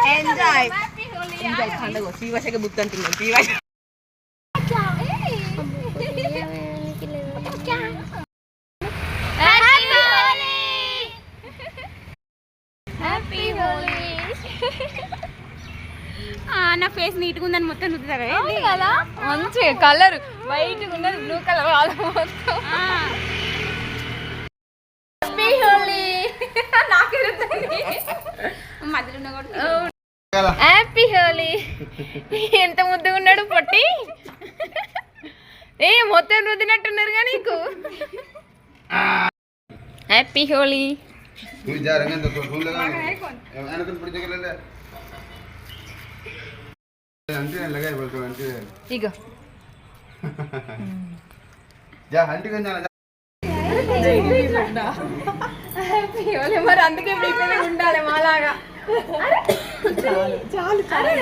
enjoy enjoy పండుగ శ్రీవాసకి book అంటున్నాం శ్రీవాస నా ఫేస్ నీట్గా ఉందని మొత్తం రుద్దుతారా కదా మంచి కలర్ వైట్ ఉన్నది బ్లూ కలర్ హ్యాపీ హోలీ నాకే మధ్యలో హ్యాపీ హోలీ ఎంత ముద్దుగా ఉన్నాడు పొట్టి ఏ మొత్తం రుద్దినట్టున్నారుగా నీకు హ్యాపీ హోలీ ఇగో మరి అందుకే ఉండాలి మాలాగా చాలు చాలు